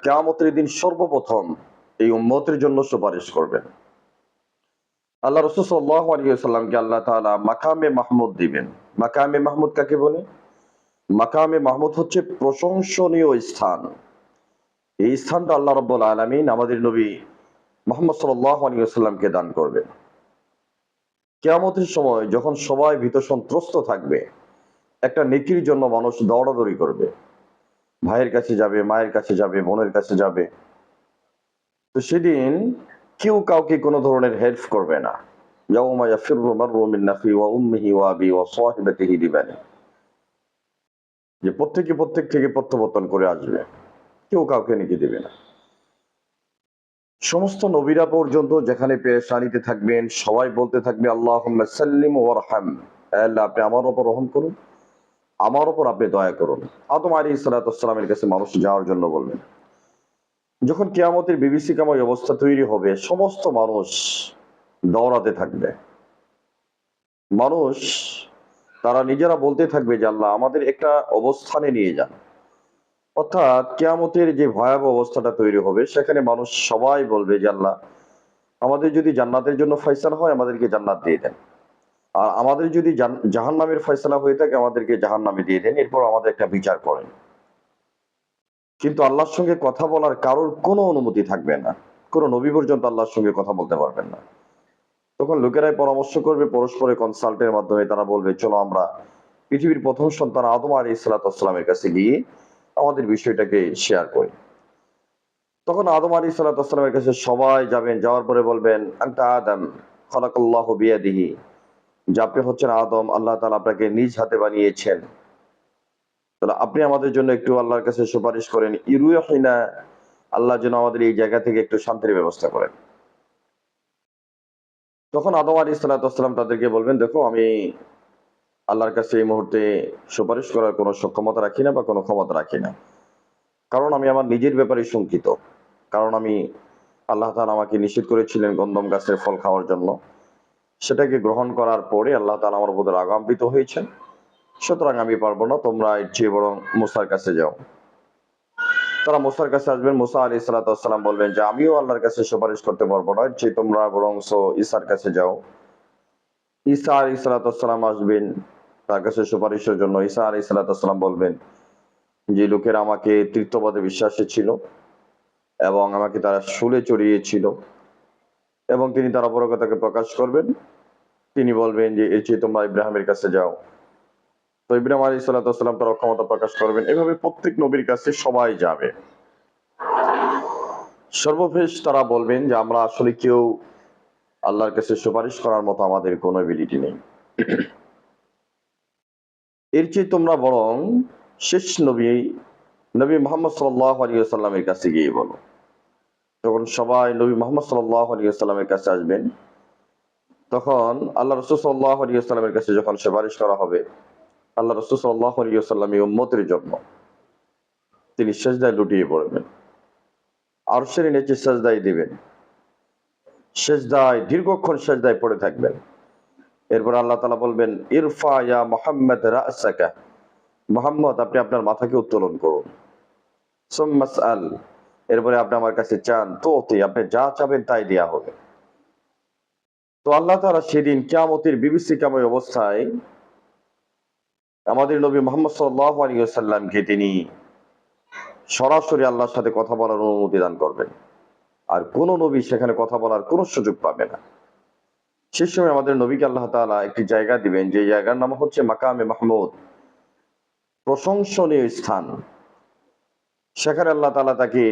কিয়ামতের দিন সর্বপ্রথম এই উম্মতের জন্য সুপারিশ করবেন। আল্লাহ রাসূল সাল্লাল্লাহু আলাইহি ওয়াসাল্লামকে আল্লাহ তাআলা মাকামে মাহমুদ দিবেন। মাকামে মাহমুদ কাকে বলে? মাকামে মাহমুদ হচ্ছে প্রশংসনীয় স্থান। এই স্থানটা আল্লাহ রাব্বুল আলামিন আমাদের নবী মুহাম্মদ সাল্লাল্লাহু আলাইহি ওয়াসাল্লামকে দান করবেন। কিয়ামতের সময় যখন সবাই ভীত সন্ত্রস্ত থাকবে, একটা নেকির জন্য মানুষ দৌড়াদৌড়ি করবে। ভাইয়ের কাছে যাবে, মায়ের কাছে যাবে, বোনের কাছে যাবে। তো সেদিন কেউ কাউকে কোনো ধরনের হেল্প করবে না। ইয়াউমা ইয়াফিররু মাররু মিন আখি ওয়া উম্মিহি ওয়া আবি ওয়া সাহিবাতিহি লিবানি। যে প্রত্যেকে প্রত্যেক থেকে প্রত্যাবর্তন করে আসবে। কেউ কাউকে নেকি দেবে না। সমস্ত নবীরা পর্যন্ত যেখানে পেরেশানিতে থাকবেন, সবাই বলতে থাকবে আল্লাহুম্মা সাল্লিম ওয়ারহাম। হে আল্লাহ, আপনি আমার উপর রহম করুন, আমার উপর আপনি দয়া করুন। আদম আলাইহিস সালাতু ওয়াস সালামের কাছে মানুষ যাওয়ার জন্য বলবেন। যখন কিয়ামতের বিভীষিকাময় অবস্থা তৈরি হবে, সমস্ত মানুষ দৌড়াতে থাকবে। মানুষ তারা নিজেরা বলতে থাকবে যে আল্লাহ আমাদের একটা অবস্থানে নিয়ে যান। অর্থাৎ কিয়ামতের যে ভয়াবহ অবস্থাটা তৈরি হবে, সেখানে মানুষ সবাই বলবে যে আল্লাহ আমাদের যদি জান্নাতের জন্য ফয়সালা হয় আমাদেরকে জান্নাত দিয়ে দেন, আর আমাদের যদি জাহান্নামের ফয়সালা হয়ে থাকে আমাদেরকে জাহান্নামে দিয়ে দেন, এরপর আমাদের একটা বিচার করেন। কিন্তু আল্লাহর সঙ্গে কথা বলার কারোর কোনো অনুমতি থাকবে না। কোনো নবী পর্যন্ত আল্লাহর সঙ্গে কথা বলতে পারবেন না। তখন লোকেরাই পরামর্শ করবে পরস্পরের কনসাল্টের মাধ্যমে। তারা বলবে চলো আমরা পৃথিবীর প্রথম সন্তান আদম আলাইহিস সালাতু ওয়াস সালামের কাছে গিয়ে আমাদের বিষয়টাকে শেয়ার করি। তখন আদম আলাইহিস সালাতু ওয়াস সালামের কাছে সবাই যাবেন। যাওয়ার পরে বলবেন আনতা আদম খালাকাল্লাহু বিয়াদিহি, যে আপনি হচ্ছেন আদম, আল্লাহ তাআলা আপনাকে নিজ হাতে বানিয়েছেন। তাহলে আপনি আমাদের জন্য একটু আল্লাহর কাছে সুপারিশ করেন, ইরুহিনা, আল্লাহ যেন আমাদের এই জায়গা থেকে একটু শান্তির ব্যবস্থা করেন। তখন আদম আলাইহিস সালাতু ওয়াস সালাম তাদেরকে বলবেন, দেখো আমি আল্লাহর কাছে এই মুহূর্তে সুপারিশ করার কোনো সক্ষমতা রাখি না বা কোনো ক্ষমতা রাখি না। কারণ আমি আমার নিজের ব্যাপারে শঙ্কিত। কারণ আমি আল্লাহ তাআলা আমাকে নিষেধ করেছিলেন গন্ধম গাছের ফল খাওয়ার জন্য। সেটাকে গ্রহণ করার পরে আল্লাহ তাআলা আমার উপর রাগান্বিত হয়েছেন। সুতরাং আমি পারবো না, তোমরা এর চেয়ে বরং মূসার কাছে যাও। তারা মূসার কাছে আসবেন। মূসা আলাইহিস সালাতু ওয়াস সালাম বলবেন যে আমিও আল্লাহর কাছে সুপারিশ করতে পারবো না, যে তোমরা বরংস ঈসার কাছে যাও। ঈসা আলাইহিস সালাতু ওয়াস সালাম আসবেন তার কাছে সুপারিশের জন্য। ঈসা আলাইহিস সালাতু ওয়াস সালাম বলবেন যে লোকেরা আমাকে তৃতীয়বাদে বিশ্বাসী ছিল এবং আমাকে তারা শুলে চড়িয়েছিল, এবং তিনি তার অপরগতাকে প্রকাশ করবেন। তিনি বলবেন যে এর চেয়ে তোমরা ইব্রাহিমের কাছে যাও। তো ইব্রাহিম আলাইহিস সালাতু ওয়াস সালাম তার অক্ষমতা প্রকাশ করবেন। এভাবে প্রত্যেক নবীর কাছে সবাই যাবে। সর্বশেষ তারা বলবেন যে আমরা আসলে কেউ আল্লাহর কাছে সুপারিশ করার মতো আমাদের কোনো এবিলিটি নেই। এর চেয়ে তোমরা বরং শেষ নবী মুহাম্মদ সাল্লাল্লাহু আলাইহি ওয়াসাল্লামের কাছে গিয়ে বলো। তখন সবাই নবী মুহাম্মদ সাল্লাল্লাহু আলাইহি ওয়াসাল্লামের কাছে আসবেন। তখন আল্লাহ রাসূল সাল্লাল্লাহু আলাইহি ওয়াসাল্লামের কাছে যখন সুপারিশ করা হবে, আল্লাহ রাসূল সাল্লাল্লাহু আলাইহি ওয়াসাল্লাম এই উম্মতের জন্য তিনি সিজদায় লুটিয়ে পড়বেন। আরশের নিচে সিজদায় দিবেন। সিজদায় দীর্ঘক্ষণ সিজদায় পড়ে থাকবেন। এরপর আল্লাহ তাআলা বলবেন ইরফা ইয়া মুহাম্মদ রা'সাকা, মুহাম্মদ আপনি আপনার মাথাকে উত্তোলন করুন। সুম্মাসআল, এরপরে আপনি আমার কাছে চান, তুতি, আপনি যা চাবেন তাই দেয়া হবে। তো আল্লাহ তাআলা সেদিন কিয়ামতের বিভীষিকাময় অবস্থায় আমাদের নবী মুহাম্মদ সাল্লাল্লাহু আলাইহি ওয়াসাল্লামকে তিনি সরাসরি আল্লাহর সাথে কথা বলার অনুমতি দান করবেন। আর কোন নবী সেখানে কথা বলার কোন সুযোগ পাবে না। সেই সময় আমাদের নবীকে আল্লাহ তাআলা একটি জায়গা দিবেন, যে জায়গার নাম হচ্ছে মাকামে মাহমুদ, প্রশংসনীয় স্থান। সেখানে আল্লাহ তাআলা তাকে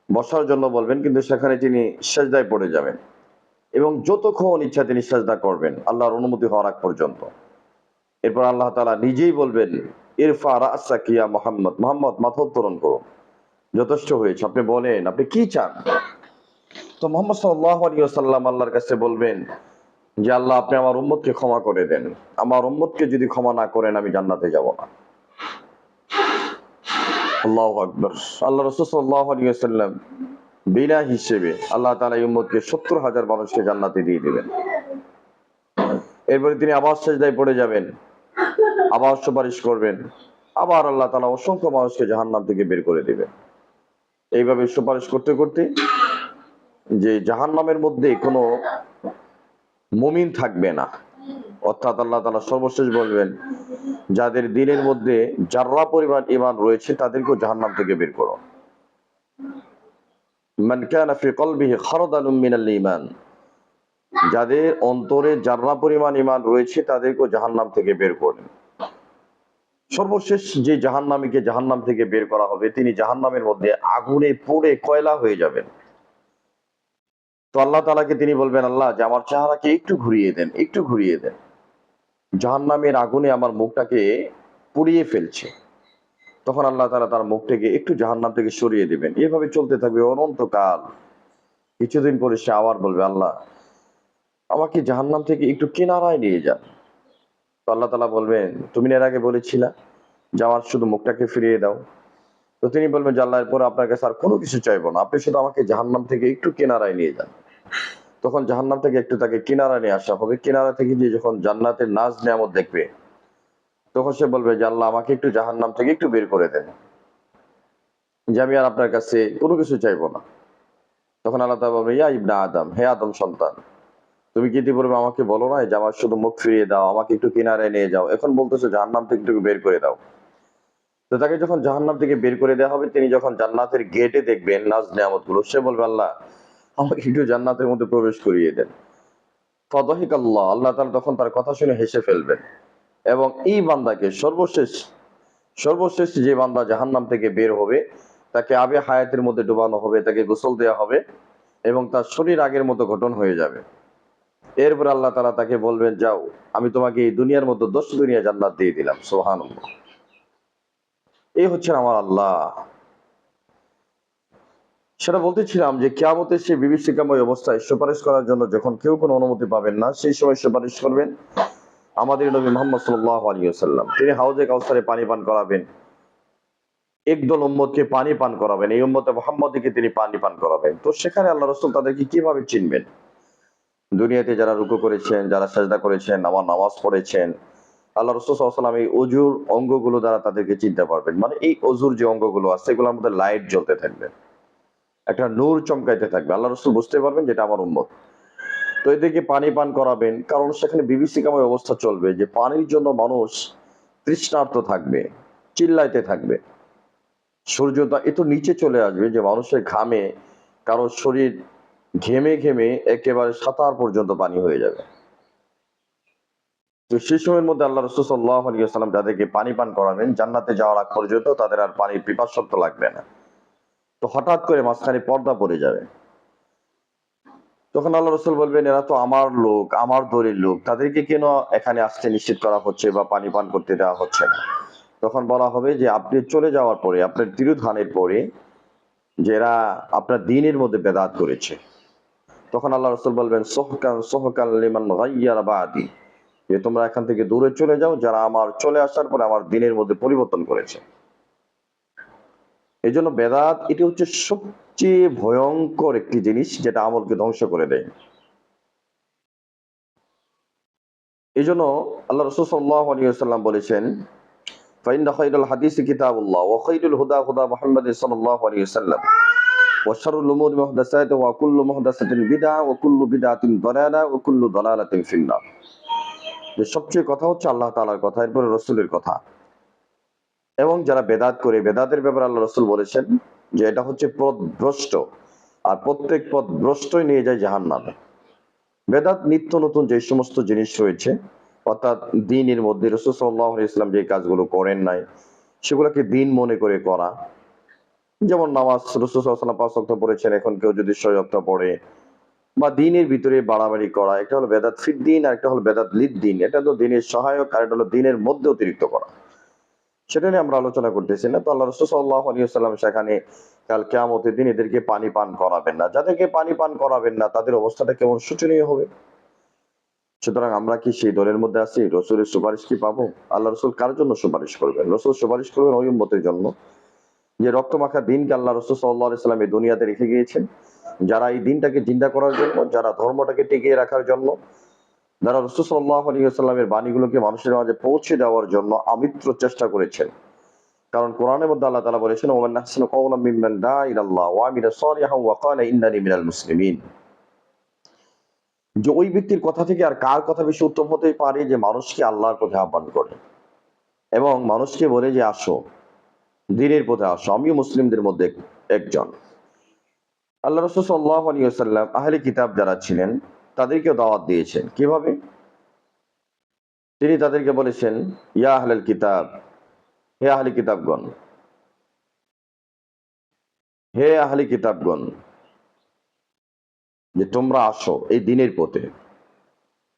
বসার জন্য বলবেন, কিন্তু সেখানে তিনি সিজদায় পড়ে যাবেন এবং যতক্ষণ ইচ্ছা তিনি সিজদা করবেন আল্লাহর অনুমতি হওয়ার আগ পর্যন্ত। এরপর আল্লাহ তাআলা নিজেই বলবেন ইরফা রা'সাকা ইয়া মুহাম্মদ, মুহাম্মদ মাথা উত্তোলন করুন, যথেষ্ট হয়েছে, আপনি বলেন আপনি কি চান। তো মুহাম্মদ সাল্লাল্লাহু আলাইহি ওয়াসাল্লাম আল্লাহর কাছে বলবেন যে আল্লাহ আপনি আমার উম্মতকে ক্ষমা করে দেন, আমার উম্মতকে যদি ক্ষমা না করেন আমি জান্নাতে যাব না। আল্লাহু আকবার। আল্লাহ রাসূল সাল্লাল্লাহু আলাইহি ওয়াসাল্লাম বিনা হিসেবে আল্লাহ তাআলা এই উম্মতকে ৭০,০০০ মানুষকে জান্নাতে দিয়ে দিবেন। এরপরে তিনি আবার সিজদায় পড়ে যাবেন, আবার সুপারিশ করবেন, আবার আল্লাহ তাআলা অসংখ্য মানুষকে জাহান্নাম থেকে বের করে দিবেন। এইভাবে সুপারিশ করতে করতে যে জাহান্নামের মধ্যে কোনো মুমিন থাকবে না, অর্থাৎ আল্লাহ তাআলা সর্বশেষ বলবেন যাদের দিনের মধ্যে যাররা পরিমাণ ঈমান রয়েছে তাদেরকেও জাহান্নাম থেকে বের করো। মান কানা ফি কলবিহি খারদালুম মিনাল ঈমান, যাদের অন্তরে যাররা পরিমাণ ঈমান রয়েছে তাদেরকেও জাহান্নাম থেকে বের করেন। সর্বশেষ যে জাহান্নামীকে জাহান্নাম থেকে বের করা হবে তিনি জাহান্নামের মধ্যে আগুনে পুড়ে কয়লা হয়ে যাবেন। তো আল্লাহ তাআলাকে তিনি বলবেন, আল্লাহ যে আমার চেহারাকে একটু ঘুরিয়ে দেন, একটু ঘুরিয়ে দেন, জাহান্নামের আগুনে আমার মুখটাকে পুড়িয়ে ফেলছে। তখন আল্লাহ তাআলা তার মুখটাকে একটু জাহান্নাম থেকে সরিয়ে দিবেন। এভাবে চলতে থাকবে অনন্তকাল। কিছুদিন পরে সে আবার বলবে, আল্লাহ আমাকে জাহান্নাম থেকে একটু কিনারায় নিয়ে যান। তো আল্লাহ তাআলা বলবেন, তুমি এর আগে বলেছিলা যে আমার শুধু মুখটাকে ফিরিয়ে দাও। তো তিনি বলবেন যে আল্লাহ এরপর আপনার কাছে আর কোনো কিছু চাইবো না, আপনি শুধু আমাকে জাহান্নাম থেকে একটু কিনারায় নিয়ে যান। তখন জাহান্নাম থেকে একটু তাকে কিনারা নিয়ে আসা হবে। কিনারা থেকে যে যখন জান্নাতের নাজ নেয়ামত দেখবে তখন সে বলবে যে আল্লাহ আমাকে একটু জাহান্নাম থেকে একটু বের করে দেন, যে আমি আর আপনার কাছে কোনো কিছু চাইবো না। তখন আল্লাহ তাআলা বলবে, ইয়া ইবনা আদম, হে আদম সন্তান, তুমি কি বলবে আমাকে বলো না যে আমার শুধু মুখ ফিরিয়ে দাও, আমাকে একটু কিনারায় নিয়ে যাও, এখন বলতেছো জাহান্নাম থেকে একটু বের করে দাও। তো তাকে যখন জাহান্নাম থেকে বের করে দেওয়া হবে তিনি যখন জান্নাতের গেটে দেখবেন নাজ নেয়ামত গুলো, সে বলবে আল্লাহ আমাকে একটু জান্নাতের মধ্যে প্রবেশ করিয়ে দেন। ফাদাহিক আল্লাহ, আল্লাহ তাআলা তখন তার কথা শুনে হেসে ফেলবেন এবং এই বান্দাকে সর্বশেষ যে বান্দা জাহান্নাম থেকে বের হবে তাকে আবে হায়াতের মধ্যে ডুবানো হবে, তাকে গোসল দেওয়া হবে এবং তার শরীর আগের মতো গঠন হয়ে যাবে। এরপর আল্লাহ তাআলা তাকে বলবেন, যাও আমি তোমাকে এই দুনিয়ার মতো 10 দুনিয়া জান্নাত দিয়ে দিলাম। সুবহানাল্লাহ। এই হচ্ছে আমার আল্লাহ। সেটা বলতেছিলাম যে কিয়ামতের সেই বিভীষিকাময় অবস্থায় সুপারিশ করার জন্য যখন কেউ কোনো অনুমতি পাবেন না, সেই সময় সুপারিশ করবেন আমাদের নবী মুহাম্মদ সাল্লাল্লাহু আলাইহি ওয়াসাল্লাম। তিনি হাউজে কাউসারে পানি পান করাবেন, একদল উম্মতকে পানি পান করাবেন, এই উম্মতে মুহাম্মদীকে তিনি পানি পান করাবেন। তো সেখানে আল্লাহ রাসূল তাদেরকে কিভাবে চিনবেন? দুনিয়াতে যারা রুকু করেছেন, যারা সাজদা করেছেন, আমার নামাজ পড়েছেন, আল্লাহ রাসূল সাল্লাল্লাহু আলাইহি ওয়াসাল্লাম এই অজুর অঙ্গগুলো দ্বারা তাদেরকে চিনতে পারবেন। মানে এই অজুর যে অঙ্গগুলো আছে এগুলোর মধ্যে লাইট জ্বলতে থাকবে, একটা নূর চমকাইতে থাকবে। আল্লাহ রাসূল বুঝতে পারবেন যেটা আমার উম্মত। তো এদেরকে পানি পান করাবেন, কারণ সেখানে বিভীষিকাময় অবস্থা চলবে যে পানির জন্য মানুষ তৃষ্ণার্ত থাকবে, চিল্লাইতে থাকবে। সূর্যটা এত নিচে চলে আসবে যে মানুষের ঘামে কারো শরীর ঘেমে ঘেমে একেবারে সাঁতার পর্যন্ত পানি হয়ে যাবে। তো সেই সময়ের মধ্যে আল্লাহ রাসূল সাল্লাল্লাহু আলাইহি ওয়াসাল্লাম যাদেরকে পানি পান করাবেন জান্নাতে যাওয়ার আগ পর্যন্ত তাদের আর পানির পিপাসার্থ লাগবে না। তো হঠাৎ করে মাঝখানে পর্দা পড়ে যাবে। তখন আল্লাহ রাসূল বলবেন, এরা তো আমার লোক, আমার দলের লোক, তাদেরকে কেন এখানে আসতে নিষেধ করা হচ্ছে বা পানি পান করতে দেওয়া হচ্ছে না? তখন বলা হবে যে আপনি চলে যাওয়ার পরে, আপনার তিরোধানের পরে যে এরা আপনার দ্বীনের মধ্যে বেদাত করেছে। তখন আল্লাহ রাসূল বলবেন, সুহকান সুহকান লিমান গায়্যারা বাদি, যে তোমরা এখান থেকে দূরে চলে যাও যারা আমার চলে আসার পরে আমার দ্বীনের মধ্যে পরিবর্তন করেছে। এই জন্য বেদাত এটি হচ্ছে সবচেয়ে ভয়ঙ্কর একটি জিনিস যেটা আমলকে ধ্বংস করে দেয়। এই জন্য আল্লাহ রাসূল সাল্লাল্লাহু আলাইহি ওয়াসাল্লাম বলেছেন, ফাইন্না খায়রাল হাদিসি কিতাবুল্লাহ ওয়া খায়রুল হুদা হুদা মুহাম্মাদিন সাল্লাল্লাহু আলাইহি ওয়াসাল্লাম ওয়া শাররুল উমুরি মুহদাসাতুহা ওয়া কুল্লু মুহদাসাতিন বিদআ ওয়া কুল্লু বিদআতিন দালালা ওয়া কুল্লু দালালাতিন ফিন্নার। যে সবচেয়ে কথা হচ্ছে আল্লাহ তাআলার কথা, এরপরে রাসূলের কথা। এবং যারা বেদাত করে, বেদাতের ব্যাপারে আল্লাহ রাসূল বলেছেন যে এটা হচ্ছে পথভ্রষ্ট, আর প্রত্যেক পথভ্রষ্টই নিয়ে যায় জাহান্নামে। বেদাত নিত্য নতুন যে সমস্ত জিনিস রয়েছে, অর্থাৎ দ্বীনের মধ্যে রাসূল সাল্লাল্লাহু আলাইহি ওয়াসাল্লাম যে কাজগুলো করেন নাই সেগুলোকে দ্বীন মনে করে করা। যেমন নামাজ রাসূল সাল্লাল্লাহু আলাইহি ওয়াসাল্লাম 5 ওয়াক্ত পড়েছেন, এখন কেউ যদি 6 ওয়াক্ত পড়ে, বা দ্বীনের ভিতরে বাড়াবাড়ি করা, একটা হলো বেদাত ফিদ দ্বীন আর একটা হলো বেদাত লিদ দ্বীন। এটা তো দ্বীনের সহায়ক আর এটা হলো দ্বীনের মধ্যে অতিরিক্ত করা। সেটা নিয়ে আমরা আলোচনা করতেছি না। তো আল্লাহ রাসূল সাল্লাল্লাহু আলাইহি ওয়াসাল্লাম সেখানে কাল কিয়ামতের দিন এদেরকে পানি পান করাবেন না। যাদেরকে পানি পান করাবেন না তাদের অবস্থাটা কেমন শোচনীয় হবে। সুতরাং আমরা কি সেই দলের মধ্যে আছি? রাসূলের সুপারিশ কি পাবো? আল্লাহ রাসূল কার জন্য সুপারিশ করবেন? রাসূল সুপারিশ করবেন ওই উম্মতের জন্য যে রক্তমাখা দ্বীনকে আল্লাহ রাসূল সাল্লাল্লাহু আলাইহি ওয়াসাল্লাম এই দুনিয়াতে রেখে গিয়েছেন, যারা এই দ্বীনটাকে জিন্দা করার জন্য, যারা ধর্মটাকে টিকিয়ে রাখার জন্য, যারা রাসূল সাল্লাল্লাহু আলাইহি ওয়াসাল্লামের বাণীগুলোকে মানুষের মাঝে পৌঁছে দেওয়ার জন্য আমৃত্যু চেষ্টা করেছেন। কারণ কোরআনের মধ্যে আল্লাহ তাআলা বলেছেন, ওমান আহসানু কাওলাম মিম্মান দাআ ইলাল্লাহ ওয়া আমিলা সালিহান ওয়া ক্বালা ইন্নানি মিনাল মুসলিমিন। যে ওই ব্যক্তির কথা থেকে আর কার কথা বেশি উত্তম হতে পারে, যে মানুষকে আল্লাহর পথে আহ্বান করে এবং মানুষকে বলে যে আসো, দ্বীনের পথে আসো, আমিও মুসলিমদের মধ্যে একজন। আল্লাহ রাসূল সাল্লাল্লাহু আলাইহি ওয়াসাল্লাম আহলে কিতাব যারা ছিলেন তাদেরকে দাওয়াত দিয়েছেন। কিভাবে? তিনি তাদেরকে বলেছেন, ইয়া আহলাল কিতাব, হে আহলে কিতাবগণ, হে আহলে কিতাবগণ, যে তোমরা আসো এই দ্বীনের পথে।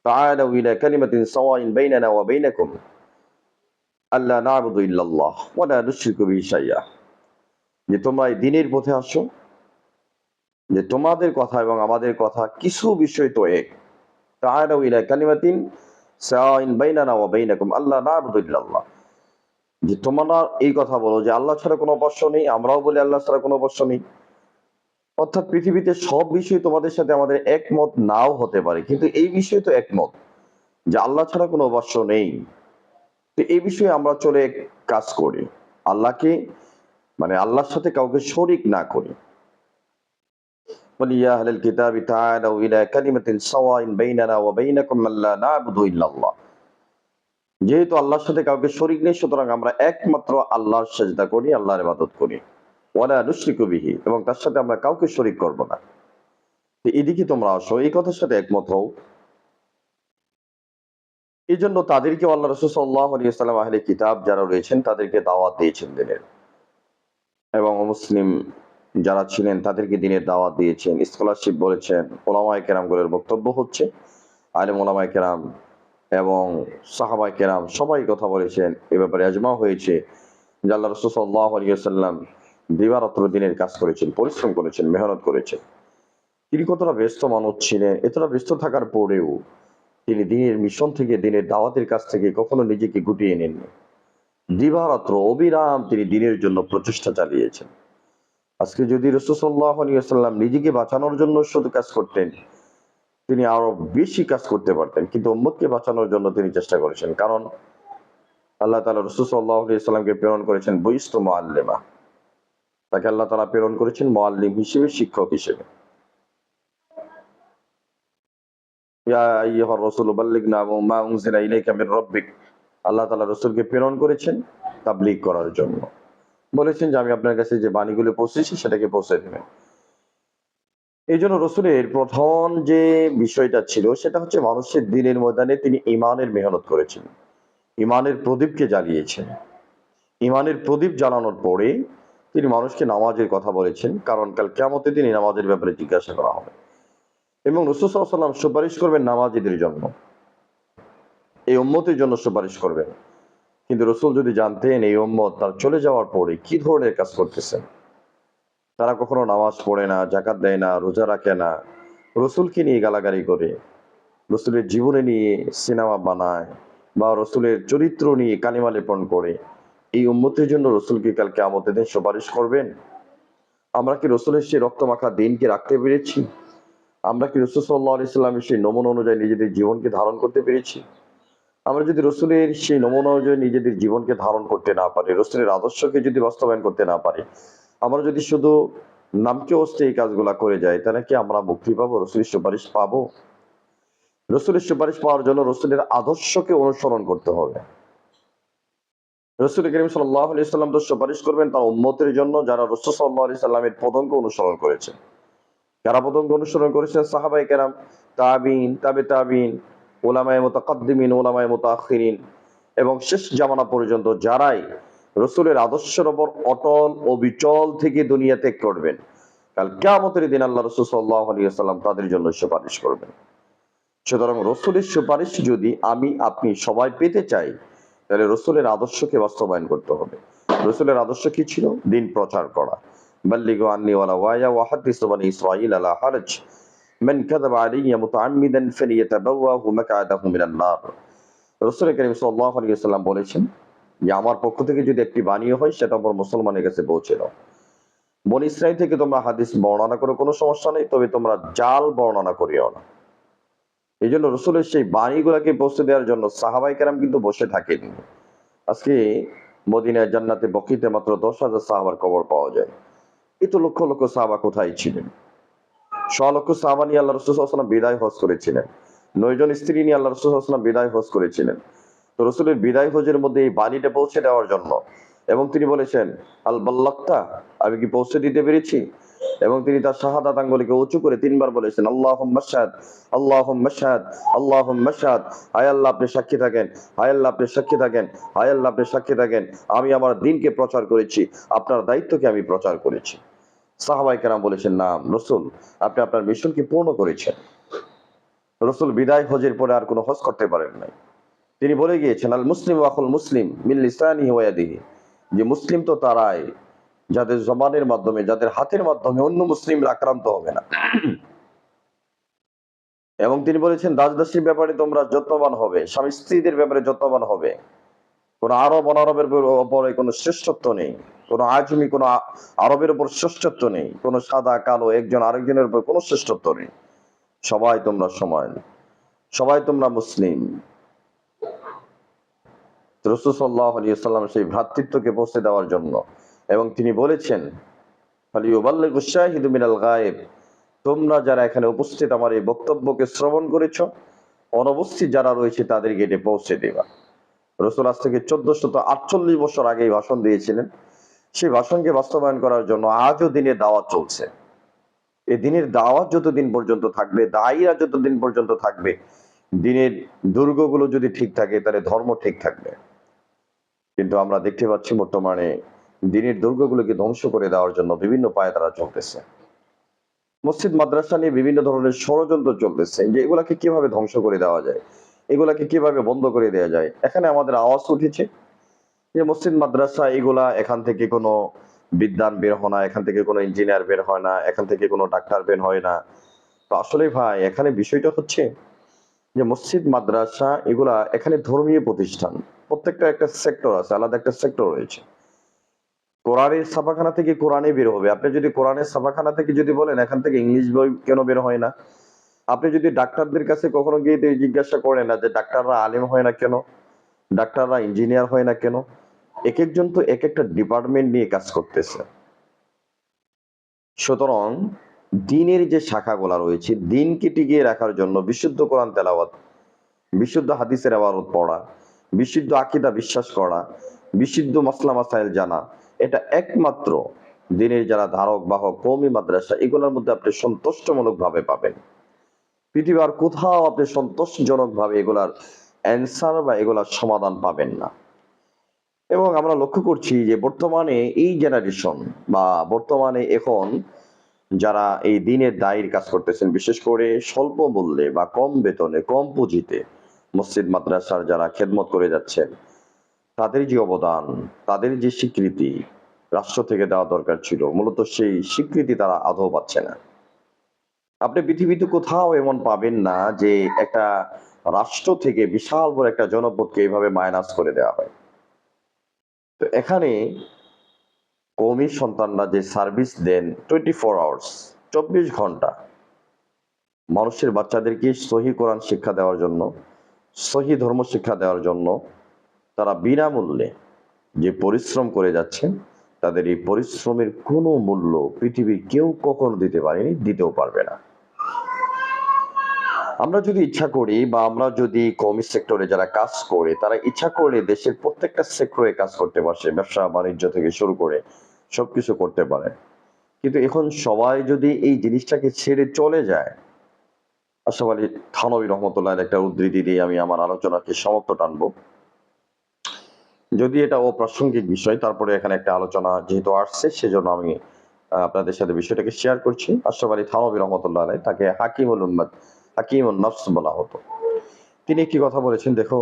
তাআলাউ ইলা কালিমাতিন সাওয়াইন বাইনানা ওয়া বাইনাকুম আল্লা না'বুদু ইল্লাল্লাহ ওয়া লা নুশরিকু বিহি শাইআ। যে তোমরা এই দ্বীনের পথে আসো, যে তোমাদের কথা এবং আমাদের কথা কিছু বিষয় তো এক। তাআলাউ ইলা কালিমাতিন সাওয়াইন বাইনানা ওয়া বাইনাকুম আল্লা না'বুদু ইল্লাল্লাহ। যে তোমরা এই কথা বলো যে আল্লাহ ছাড়া কোনো উপাস্য নেই, আমরাও বলি আল্লাহ ছাড়া কোনো উপাস্য নেই। অর্থাৎ পৃথিবীতে সব বিষয়ে তোমাদের সাথে আমাদের একমত নাও হতে পারে, কিন্তু এই বিষয়ে তো একমত যে আল্লাহ ছাড়া কোনো উপাস্য নেই। তো এই বিষয়ে আমরা চলে এক কাজ করি, আল্লাহকে মানে আল্লাহর সাথে কাউকে শরীক না করি। বলি ইয়া আহলাল কিতাবি তাআলাউ ইলা কালিমাতিন সাওয়াইন বাইনানা ওয়া বাইনাকুম আল্লা না'বুদু ইল্লাল্লাহ। যেহেতু আল্লাহর সাথে কাউকে শরীক নেই, সুতরাং আমরা একমাত্র আল্লাহর সিজদা করি, আল্লাহর ইবাদত করি। ওয়ালা নুশরিকু বিহি, এবং তার সাথে আমরা কাউকে শরীক করব না। তো এদিকে তোমরা আসো, এই কথার সাথে একমত হও। এই জন্য তাদেরকে আল্লাহ রাসূল সাল্লাল্লাহু আলাইহি ওয়াসাল্লাম আহলে কিতাব যারা রয়েছেন তাদেরকে দাওয়াত দিয়েছেন দিনের, এবং মুসলিম যারা ছিলেন তাদেরকে দিনের দাওয়াত দিয়েছেন। স্কলারশিপ বলেছেন, ওলামায়ে কেরামগুলোর বক্তব্য হচ্ছে, আলেম ওলামায়ে কেরাম এবং সাহাবায়ে কেরাম সবাই কথা বলেছেন। এ ব্যাপারে ইজমা হয়েছে যে আল্লাহ রাসূল সাল্লাল্লাহু আলাইহি ওয়াসাল্লাম দিবারাত্র দিনের কাজ করেছেন, পরিশ্রম করেছেন, মেহনত করেছেন। তিনি কতটা ব্যস্ত মানুষ ছিলেন, এতটা ব্যস্ত থাকার পরেও তিনি দিনের মিশন থেকে, দিনের দাওয়াতের কাছ থেকে কখনো নিজেকে গুটিয়ে নেননি। দিবারাত্র অবিরাম তিনি দিনের জন্য প্রচেষ্টা চালিয়েছেন। আজকে যদি রাসূল সাল্লাল্লাহু আলাইহি ওয়াসাল্লাম নিজেকে বাঁচানোর জন্য শুধু কাজ করতেন, তিনি আরো বেশি কাজ করতে পারতেন, কিন্তু উম্মতকে বাঁচানোর জন্য তিনি চেষ্টা করেছেন। কারণ আল্লাহ তাআলা রাসূল সাল্লাল্লাহু আলাইহি ওয়াসাল্লামকে প্রেরণ করেছেন বুইস্তু মুআল্লিমা, তাকে আল্লাহ তাআলা প্রেরণ করেছেন মুআল্লিম হিসেবে, শিক্ষক হিসেবে। ইয়া আইয়ুহার রাসূল বাল্লিগনা মা উনজিলা ইলাইকা মির রাব্বিক। আল্লাহ তাআলা রাসূলকে প্রেরণ করেছেন তাবলীগ করার জন্য। বলেছেন যে আমি আপনার কাছে যে বাণীগুলো পৌঁছেছি সেটাকে পৌঁছে দিবেন। এই জন্য রসুলের প্রথম যে বিষয়টা ছিল সেটা হচ্ছে মানুষের দ্বীনের ময়দানে তিনি ঈমানের মেহনত করেছেন, ঈমানের প্রদীপকে জ্বালিয়েছেন। ঈমানের প্রদীপ জ্বালানোর পরে তিনি মানুষকে নামাজের কথা বলেছেন, কারণ কাল কিয়ামতে তিনি নামাজের ব্যাপারে জিজ্ঞাসা করা হবে। এবং রাসূল সাল্লাল্লাহু আলাইহি ওয়াসাল্লাম সুপারিশ করবেন নামাজীদের জন্য, এই উম্মতের জন্য সুপারিশ করবেন। কিন্তু রসুল যদি জানতেন এই উম্মত তার চলে যাওয়ার পরে কি ধরনের কাজ করতেছেন, তারা কখনো নামাজ পড়ে না, যাকাত দেয় না, রোজা রাখে না, রসুলকে নিয়ে গালাগালি করে, রসুলের জীবনে নিয়ে সিনেমা বানায়, বা রসুলের চরিত্র নিয়ে কালিমা লেপন করে, এই উম্মতের জন্য রসুলকে কাল কিয়ামতের দিন সুপারিশ করবেন? আমরা কি রসুলের সেই রক্তমাখা দিনকে রাখতে পেরেছি? আমরা কি রাসূল সাল্লাল্লাহু আলাইহি ওয়াসাল্লামের সেই নমুনা অনুযায়ী নিজেদের জীবনকে ধারণ করতে পেরেছি? আমরা যদি রসুলের সেই নমুনা অনুযায়ী নিজেদের জীবনকে ধারণ করতে না পারি, রসুলের আদর্শকে যদি বাস্তবায়ন করতে না পারি, আমরা যদি শুধু নামকে অস্তে এই কাজগুলা করে যাই, তাহলে কি আমরা মুক্তি পাবো? রসুলের সুপারিশ পাবো? রসুলের সুপারিশ পাওয়ার জন্য রসুলের আদর্শকে অনুসরণ করতে হবে। রসুল করিম সাল্লাল্লাহু আলাইহি ওয়াসাল্লাম তো সুপারিশ করবেন তার উম্মতের জন্য যারা রাসূল সাল্লাল্লাহু আলাইহি সাল্লামের পদঙ্ক অনুসরণ করেছে। কারা পদঙ্ক অনুসরণ করেছেন? সাহাবায়ে কেরাম, তাবিঈন, তাবিঈন, উলামায়ে মুতাকাদ্দিমিন, উলামায়ে মুতাআখিরিন, এবং শেষ জামানা পর্যন্ত যারাই রসুলের আদর্শের উপর অটল অবিচল থেকে দুনিয়া ত্যাগ করবেন, কাল কিয়ামতের দিন আল্লাহ রাসূল সাল্লাল্লাহু আলাইহি ওয়াসাল্লাম তাদের জন্য সুপারিশ করবেন। সুতরাং রসুলের সুপারিশ যদি আমি আপনি সবাই পেতে চাই, তাহলে রসুলের আদর্শকে বাস্তবায়ন করতে হবে। রসুলের আদর্শ কি ছিল? দিন প্রচার করা। বাল্লিগু আন্নী ওয়ালাউ আয়া ওয়া হাদ্দিসু বানী ইসরাঈল লা হারাজ মান কাযাবা আলাইয়া মুতাআম্মিদান ফালিয়াতাবাওয়াহু মাকআদাহু মিনান নার। রাসূল করিম সাল্লাল্লাহু আলাইহি ওয়াসাল্লাম বলেছেন যে আমার পক্ষ থেকে যদি একটি বাণী হয় সেটা আমার মুসলমানের কাছে পৌঁছে দাও। বনী ইসরাঈল থেকে তোমরা হাদিস বর্ণনা করো, কোনো সমস্যা নেই, তবে তোমরা জাল বর্ণনা করিও না। এই জন্য রসুলের সেই বাণীগুলাকে পৌঁছে দেওয়ার জন্য সাহাবায়ে কেরাম কিন্তু বসে থাকেননি। আজকে মদিনায় জান্নাতে বকিতে মাত্র 10,000 সাহাবার কবর পাওয়া যায়। এত লক্ষ লক্ষ সাহাবা কোথায় ছিলেন? লক্ষ সাহাবা নিয়ে আল্লাহ রাসূল সাল্লাল্লাহু আলাইহি ওয়াসাল্লাম বিদায় হজ করেছিলেন। 9 জন স্ত্রী নিয়ে আল্লাহ রাসূল সাল্লাল্লাহু আলাইহি ওয়াসাল্লাম বিদায় হজ করেছিলেন। তো রাসূলের বিদায় হজের মধ্যে এই বাণীটা পৌঁছে দেওয়ার জন্য, এবং তিনি বলেছেন, আল বাল্লাগতা, আমি কি পৌঁছে দিতে পেরেছি? এবং তিনি তার শাহাদাত আঙ্গুলকে উঁচু করে 3 বার বলেছেন, আল্লাহুম্মা শাহাদ, আল্লাহুম্মা শাহাদ, আল্লাহুম্মা শাহাদ। হায় আল্লাহ আপনি সাক্ষী থাকেন, হায় আল্লাহ আপনি সাক্ষী থাকেন, হায় আল্লাহ আপনি সাক্ষী থাকেন, আমি আমার দ্বীনকে প্রচার করেছি, আপনার দায়িত্বকে আমি প্রচার করেছি। সাহাবায়ে কেরাম বলেছেন, না রাসূল, আপনি আপনার মিশনকে পূর্ণ করেছেন। রাসূল বিদায় হজের পরে আর কোনো হজ করতে পারেন নাই। তিনি বলে গিয়েছেন, আল মুসলিম আখুল মুসলিম মিন লিসানিহি ওয়া ইয়াদিহি, যে মুসলিম তো তারাই যাদের জবানের মাধ্যমে, যাদের হাতের মাধ্যমে অন্য মুসলিমরা আক্রান্ত হবে না। এবং তিনি বলেছেন, দাস দাসীর ব্যাপারে তোমরা যত্নবান হবে, স্বামী স্ত্রীদের ব্যাপারে যত্নবান হবে। কোন আরব অনারবের উপরে কোনো শ্রেষ্ঠত্ব নেই, কোন আজমি কোন আরবের উপর শ্রেষ্ঠত্ব নেই, কোন সাদা কালো একজন আরেকজনের উপর কোনো শ্রেষ্ঠত্ব নেই। সবাই তোমরা সমান, সবাই তোমরা মুসলিম। রাসূল সাল্লাল্লাহু আলাইহি ওয়াসাল্লাম সেই ভ্রাতৃত্বকে পৌঁছে দেওয়ার জন্য, এবং তিনি বলেছেন, ফালিয়ুবাল্লিগুশ শাহিদু মিনাল গায়েব, তোমরা যারা এখানে উপস্থিত আমার এই বক্তব্যকে শ্রবণ করেছো, অনুপস্থিত যারা রয়েছে তাদেরকে এটা পৌঁছে দেবা। রাসূল আজ থেকে 1448 বছর আগে ভাষণ দিয়েছিলেন। সেই ভাষণকে বাস্তবায়ন করার জন্য আজও দিনের দাওয়াত চলছে। এই দিনের দাওয়াত যতদিন পর্যন্ত থাকবে, দায়ীরা যতদিন পর্যন্ত থাকবে, দিনের দুর্গগুলো যদি ঠিক থাকে, তাহলে ধর্ম ঠিক থাকবে। কিন্তু আমরা দেখতে পাচ্ছি বর্তমানে দিনের দুর্গগুলোকে ধ্বংস করে দেওয়ার জন্য বিভিন্ন পায়ে তারা চলতেছে। মসজিদ মাদ্রাসা নিয়ে বিভিন্ন ধরনের ষড়যন্ত্র চলতেছে, যে এগুলাকে কিভাবে ধ্বংস করে দেওয়া যায়, এগুলাকে কিভাবে বন্ধ করে দেওয়া যায়। এখানে আমাদের আওয়াজ উঠেছে যে মসজিদ মাদ্রাসা এগুলা, এখান থেকে কোনো বিদ্বান বের হয় না, এখান থেকে কোনো ইঞ্জিনিয়ার বের হয় না, এখান থেকে কোনো ডাক্তার বের হয় না। তো আসলে ভাই, এখানে বিষয়টা হচ্ছে যে মসজিদ মাদ্রাসা এগুলা এখানে ধর্মীয় প্রতিষ্ঠান, প্রত্যেকটা একটা সেক্টর আছে, আলাদা একটা সেক্টর রয়েছে। কোরআনের ছাপাখানা থেকে কোরআনে বের হবে। আপনি যদি কোরআনের ছাপাখানা থেকে যদি বলেন এখান থেকে ইংলিশ বই কেন বের হয় না, আপনি যদি ডাক্তারদের কাছে কখনো গিয়ে জিজ্ঞাসা করেন না যে ডাক্তাররা আলেম হয় না কেন, ডাক্তাররা ইঞ্জিনিয়ার হয় না কেন, এক একজন তো এক একটা ডিপার্টমেন্ট নিয়ে কাজ করতেছে। সুতরাং দ্বীনের যে শাখাগুলা রয়েছে, দ্বীনকে টিকিয়ে রাখার জন্য বিশুদ্ধ কোরআন তেলাওয়াত, বিশুদ্ধ হাদিসের ইবাদত পড়া, বিশুদ্ধ আকীদা বিশ্বাস করা, বিশুদ্ধ মাসলা মাসাইল জানা, এটা একমাত্র দ্বীনের যারা ধারক বাহক কওমি মাদ্রাসা, এগুলোর মধ্যে আপনি সন্তুষ্টমূলক ভাবে পাবেন। পৃথিবীর আর কোথাও আপনি সন্তোষজনক ভাবে এগুলার অ্যান্সার বা এগুলার সমাধান পাবেন না। এবং আমরা লক্ষ্য করছি যে বর্তমানে এই জেনারেশন বা বর্তমানে এখন যারা এই দ্বীনের দায়ের কাজ করতেছেন, বিশেষ করে স্বল্প মূল্যে বা কম বেতনে, কম পুঁজিতে মসজিদ মাদ্রাসার যারা খেদমত করে যাচ্ছেন, তাদের যে অবদান, তাদের যে স্বীকৃতি রাষ্ট্র থেকে দেওয়া দরকার ছিল, মূলত সেই স্বীকৃতি তারা আদৌ পাচ্ছে না। আপনি পৃথিবীতে কোথাও এমন পাবেন না যে একটা রাষ্ট্র থেকে বিশাল বড় একটা জনপদকে এইভাবে মাইনাস করে দেওয়া হয়। তো এখানে কওমি সন্তানরা যে সার্ভিস দেন 24 আওয়ার্স, 24 ঘন্টা মানুষের বাচ্চাদেরকে সহি কোরআন শিক্ষা দেওয়ার জন্য, সহি ধর্ম শিক্ষা দেওয়ার জন্য তারা বিনামূল্যে যে পরিশ্রম করে যাচ্ছেন, তাদের এই পরিশ্রমের কোনো মূল্য পৃথিবীর কেউ কখনো দিতে পারেনি, দিতেও পারবে না। আমরা যদি ইচ্ছা করি বা আমরা যদি কওমি সেক্টরে যারা কাজ করে, তারা ইচ্ছা করে দেশের প্রত্যেকটা সেক্টরে কাজ করতে পারছে, ব্যবসা বাণিজ্য থেকে শুরু করে সবকিছু করতে পারে। কিন্তু এখন সবাই যদি এই জিনিসটাকে ছেড়ে চলে যায়, আশরাফ আলী থানভী রহমতুল্লাহের একটা উদ্ধৃতি দিয়ে আমি আমার আলোচনাকে সমাপ্ত টানবো। যদি এটা অপ্রাসঙ্গিক বিষয়, তারপরে এখানে একটা আলোচনা যেহেতু আসছে, সেজন্য আমি আপনাদের সাথে বিষয়টাকে শেয়ার করছি। আশরাফ আলী থানভী রহমতুল্লাহ আলাইহি, তাকে হাকিমুল উম্মাত, হাকিমুন নফস বলা হতো। তিনি একটি কথা বলেছেন, দেখো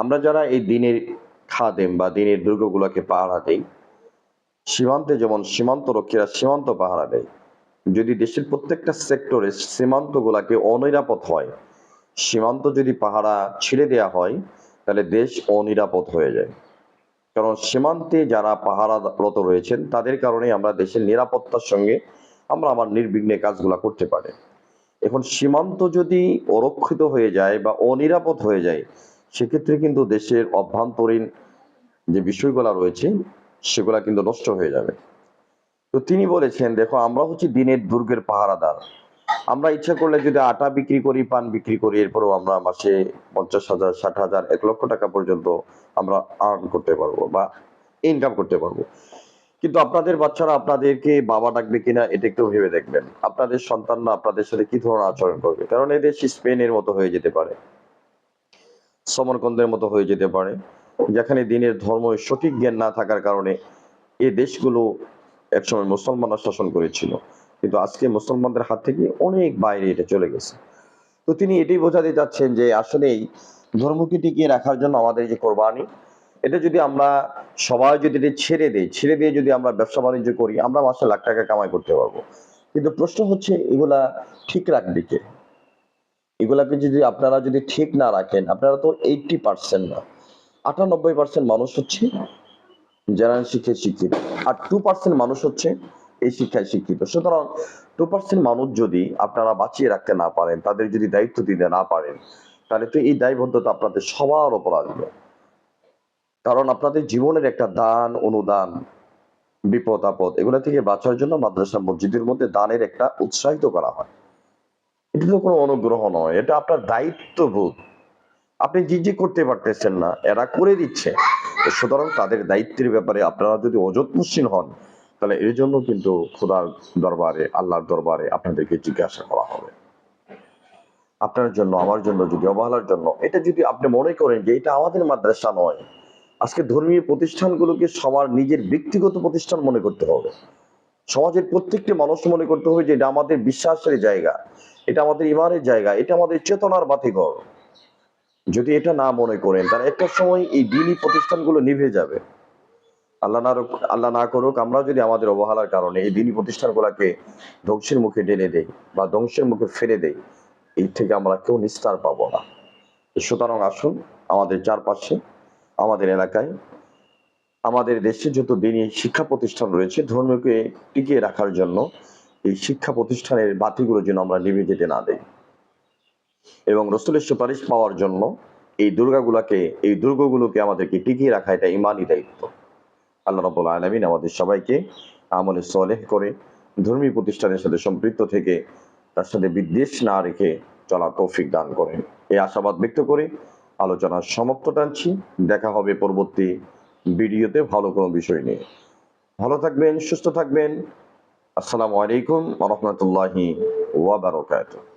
আমরা যারা এই দ্বীনের খাদেম বা দ্বীনের দুর্গগুলোকে পাহারা দেই, সীমান্তে যেমন সীমান্ত রক্ষীরা সীমান্ত পাহারা দেয়, যদি দেশের প্রত্যেকটা সেক্টরে সীমান্তগুলোকে অনিরাপদ হয়, সীমান্ত যদি পাহারা ছেড়ে দেওয়া হয়, তাহলে দেশ অনিরাপদ হয়ে যায়। কারণ সীমান্তে যারা পাহারারত রয়েছেন, তাদের কারণে আমরা দেশের নিরাপত্তার সঙ্গে আমরা আমার নির্বিঘ্নে কাজগুলা করতে পারি। এখন সীমান্ত যদি অরক্ষিত হয়ে যায় বা অনিরাপদ হয়ে যায়, সেক্ষেত্রে কিন্তু দেশের অভ্যন্তরীণ যে বিষয়গুলো রয়েছে সেগুলা কিন্তু নষ্ট হয়ে যাবে। তো তিনি বলেছেন, দেখো আমরা হচ্ছে দিনের দুর্গের পাহারাদার। আমরা ইচ্ছা করলে যদি আটা বিক্রি করি, পান বিক্রি করি, এরপরেও আমরা মাসে 50,000, 60,000, 1 লক্ষ টাকা পর্যন্ত আমরা আর্ন করতে পারবো বা ইনকাম করতে পারবো। কিন্তু আপনাদের বাচ্চারা আপনাদেরকে বাবা ডাকবে কিনা এটা একটু ভেবে দেখবেন। আপনাদের সন্তানরা আপনাদের সাথে কি ধরনের আচরণ করবে, কারণ এই দেশ স্পেনের মতো হয়ে যেতে পারে, সমরকন্দের মতো হয়ে যেতে পারে, যেখানে দিনের ধর্ম সঠিক জ্ঞান না থাকার কারণে এই দেশগুলো একসময় মুসলমানরা শাসন করেছিল, কিন্তু আজকে মুসলমানদের হাত থেকে অনেক বাইরে এটা চলে গেছে। তো তিনি এটাই বোঝাতে চাচ্ছেন যে আসলেই ধর্মকে টিকিয়ে রাখার জন্য আমাদের যে কোরবানি, এটা যদি আমরা সবাই যদি এটা ছেড়ে দিয়ে যদি আমরা ব্যবসা বাণিজ্য করি, আমরা মাসে লাখ টাকা কামাই করতে পারবো। কিন্তু প্রশ্ন হচ্ছে এগুলা ঠিক রাখবে কে? এগুলাকে যদি আপনারা যদি ঠিক না রাখেন, আপনারা তো 80% না, 98% মানুষ হচ্ছে জেনারেল শিক্ষায় শিক্ষিত, আর 2% মানুষ হচ্ছে এই শিক্ষায় শিক্ষিত। সুতরাং 2% মানুষ যদি আপনারা বাঁচিয়ে রাখতে না পারেন, তাদের যদি দায়িত্ব দিতে না পারেন, তাহলে তো এই দায়বদ্ধতা আপনাদের সবার উপর আসবে। কারণ আপনাদের জীবনের একটা দান, অনুদান, বিপদ আপদ এগুলা থেকে বাঁচার জন্য মাদ্রাসা মসজিদের মধ্যে দানের একটা উৎসাহিত করা হয়। এটা তো কোনো অনুগ্রহ নয়, এটা আপনার দায়িত্ববোধ। আপনি যে করতে পারতেছেন না, এরা করে দিচ্ছে। তো সুতরাং তাদের দায়িত্বের ব্যাপারে আপনারা যদি অযত্নশীল হন, তাহলে এর জন্য কিন্তু খোদার দরবারে, আল্লাহর দরবারে আপনাদেরকে জিজ্ঞাসা করা হবে। আপনার জন্য, আমার জন্য যদি অবহেলার জন্য, এটা যদি আপনি মনে করেন যে এটা আমাদের মাদ্রাসা নয়, আজকে ধর্মীয় প্রতিষ্ঠানগুলোকে সবার নিজের ব্যক্তিগত প্রতিষ্ঠান মনে করতে হবে। সমাজের প্রত্যেকটি মানুষ মনে করতে হবে যে এটা আমাদের বিশ্বাসের জায়গা, এটা আমাদের ইমানের জায়গা, এটা আমাদের চেতনার বাতিঘর। যদি এটা না মনে করেন, তাহলে একটা সময় এই দিনই প্রতিষ্ঠানগুলো নিভে যাবে। আল্লাহ না করুক আমরা যদি আমাদের অবহেলার কারণে এই দিনই প্রতিষ্ঠানগুলোকে ধ্বংসের মুখে ঢেলে দেই বা ধ্বংসের মুখে ফেলে দেই, এই থেকে আমরা কেউ নিস্তার পাবো না। সুতরাং আসুন, আমাদের চারপাশে, আমাদের এলাকায়, আমাদের দেশে যত দিনই শিক্ষা প্রতিষ্ঠান রয়েছে, ধর্মকে টিকিয়ে রাখার জন্য এই শিক্ষা প্রতিষ্ঠানের বাতিগুলো যেন আমরা নিভে যেতে না দেই, এবং রসুলের সুপারিশ পাওয়ার জন্য এই দুর্গগুলোকে আমাদেরকে টিকিয়ে রাখা এটা ইমানি দায়িত্ব। আল্লাহ রাব্বুল আলামিন আমাদের সবাইকে আমলে সলেহ করে ধর্মীয় প্রতিষ্ঠানের সাথে সম্পৃক্ত থেকে তার সাথে বিদ্বেষ না রেখে চলার তৌফিক দান করেন, এই আশাবাদ ব্যক্ত করে আলোচনার সমাপ্ত টানছি। দেখা হবে পরবর্তী ভিডিওতে ভালো কোনো বিষয় নিয়ে। ভালো থাকবেন, সুস্থ থাকবেন। আসসালামু আলাইকুম ওয়া রাহমাতুল্লাহি ওয়া বারাকাতুহু।